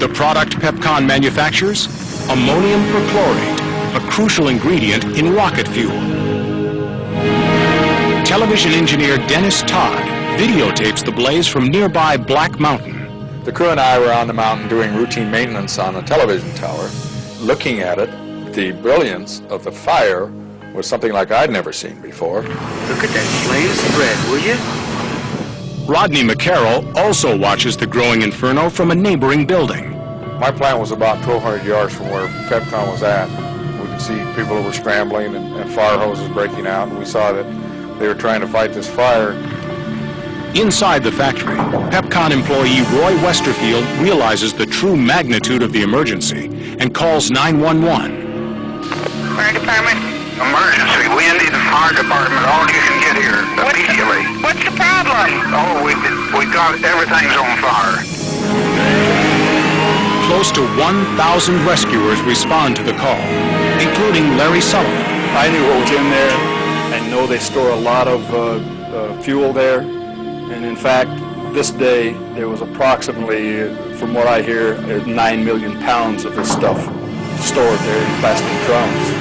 The product Pepcon manufactures? Ammonium perchlorate, a crucial ingredient in rocket fuel. Television engineer Dennis Todd videotapes the blaze from nearby Black Mountain. The crew and I were on the mountain doing routine maintenance on a television tower. Looking at it, the brilliance of the fire was something like I'd never seen before. Look at that flame spread, will you? Rodney McCarroll also watches the growing inferno from a neighboring building. My plant was about 1,200 yards from where Pepcon was at. We could see people who were scrambling and fire hoses breaking out, and we saw that they were trying to fight this fire. Inside the factory, Pepcon employee Roy Westerfield realizes the true magnitude of the emergency and calls 911. Fire department? Emergency. We need the fire department. All you can get here immediately. What's the problem? Oh, we got everything's on fire. Close to 1,000 rescuers respond to the call, including Larry Sullivan. I knew what was in there. I know they store a lot of fuel there. And in fact, this day, there was approximately, from what I hear, 9 million pounds of this stuff stored there in plastic drums.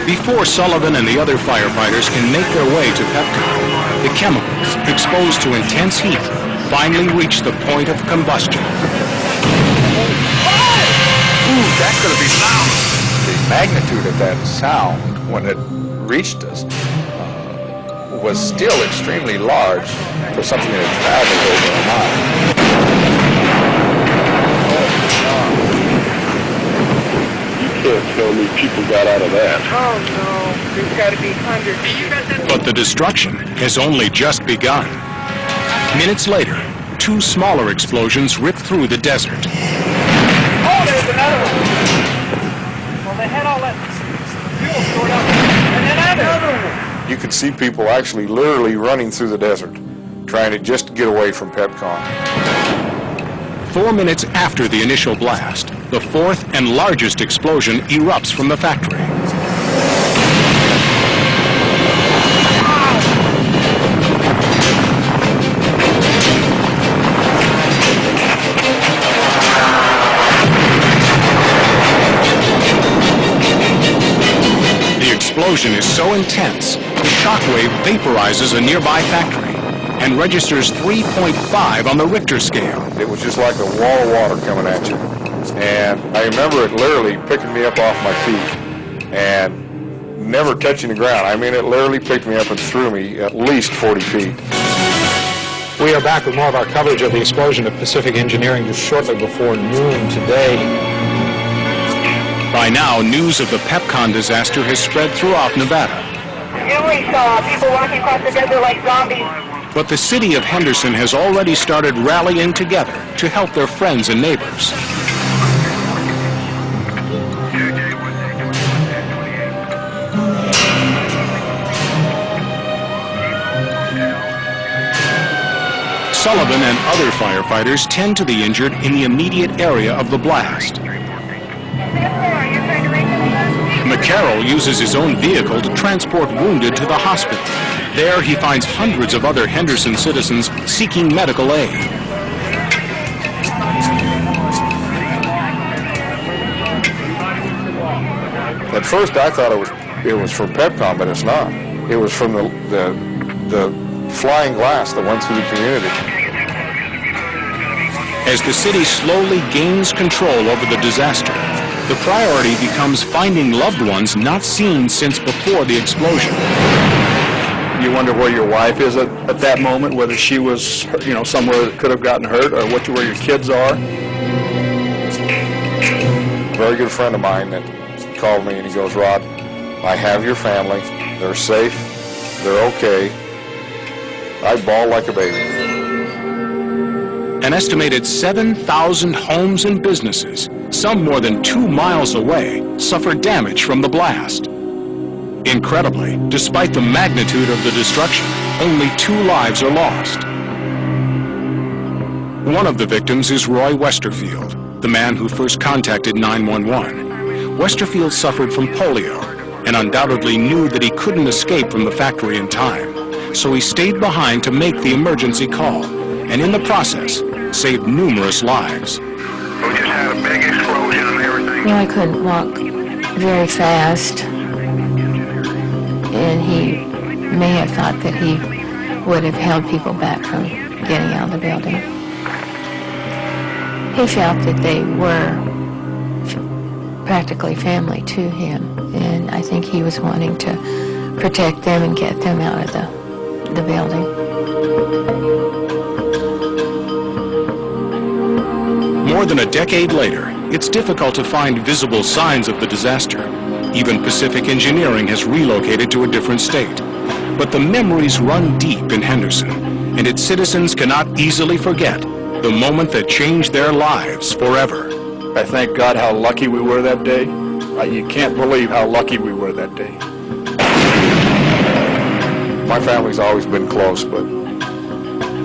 Before Sullivan and the other firefighters can make their way to Pepcon, the chemicals, exposed to intense heat, finally reach the point of combustion. Ooh, that's going to be loud. The magnitude of that sound, when it reached us, was still extremely large for something that had traveled over a mile. You can't tell me people got out of that. Oh no, there's got to be hundreds. But the destruction has only just begun. Minutes later, 2 smaller explosions rip through the desert. Oh, there's another one. Well, they had all that fuel stored up. And another one. You could see people actually literally running through the desert, trying to just get away from Pepcon. 4 minutes after the initial blast, the 4th and largest explosion erupts from the factory. The explosion is so intense, the shockwave vaporizes a nearby factory and registers 3.5 on the Richter scale. It was just like a wall of water coming at you. And I remember it literally picking me up off my feet and never touching the ground. I mean, it literally picked me up and threw me at least 40 feet. We are back with more of our coverage of the explosion at Pacific Engineering just shortly before noon today. By now, news of the Pepcon disaster has spread throughout Nevada. We saw people walking across the desert like zombies. But the city of Henderson has already started rallying together to help their friends and neighbors. Sullivan and other firefighters tend to the injured in the immediate area of the blast. McCarroll uses his own vehicle to transport wounded to the hospital. There he finds hundreds of other Henderson citizens seeking medical aid. At first I thought it was from Pepcon, but it's not. It was from the flying glass that went through the community. As the city slowly gains control over the disaster, the priority becomes finding loved ones not seen since before the explosion. You wonder where your wife is at that moment, whether she was, somewhere that could have gotten hurt, or where your kids are. A very good friend of mine that called me and he goes, "Rod, I have your family. They're safe. They're okay." I bawled like a baby. An estimated 7,000 homes and businesses, some more than 2 miles away, suffered damage from the blast. Incredibly, despite the magnitude of the destruction, only 2 lives are lost. One of the victims is Roy Westerfield, the man who first contacted 911. Westerfield suffered from polio and undoubtedly knew that he couldn't escape from the factory in time, so he stayed behind to make the emergency call. and in the process, saved numerous lives. We just had a big explosion and everything. Well, I couldn't walk very fast, and he may have thought that he would have held people back from getting out of the building. He felt that they were practically family to him, and I think he was wanting to protect them and get them out of the building. More than a decade later, it's difficult to find visible signs of the disaster. Even Pacific Engineering has relocated to a different state. But the memories run deep in Henderson, and its citizens cannot easily forget the moment that changed their lives forever. I thank God how lucky we were that day. You can't believe how lucky we were that day. My family's always been close, but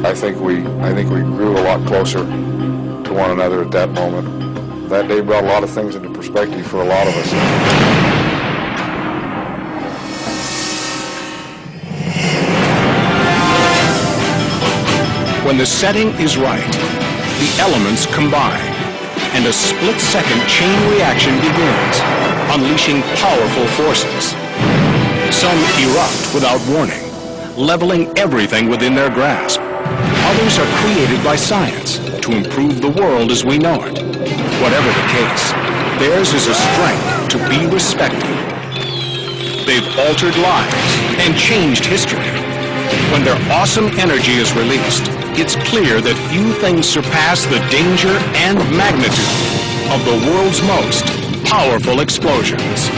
I think we grew a lot closer to one another at that moment. That day brought a lot of things into perspective for a lot of us. When the setting is right, the elements combine, and a split-second chain reaction begins, unleashing powerful forces. Some erupt without warning, leveling everything within their grasp. Others are created by science to improve the world as we know it. Whatever the case, theirs is a strength to be respected. They've altered lives and changed history. When their awesome energy is released, it's clear that few things surpass the danger and magnitude of the world's most powerful explosions.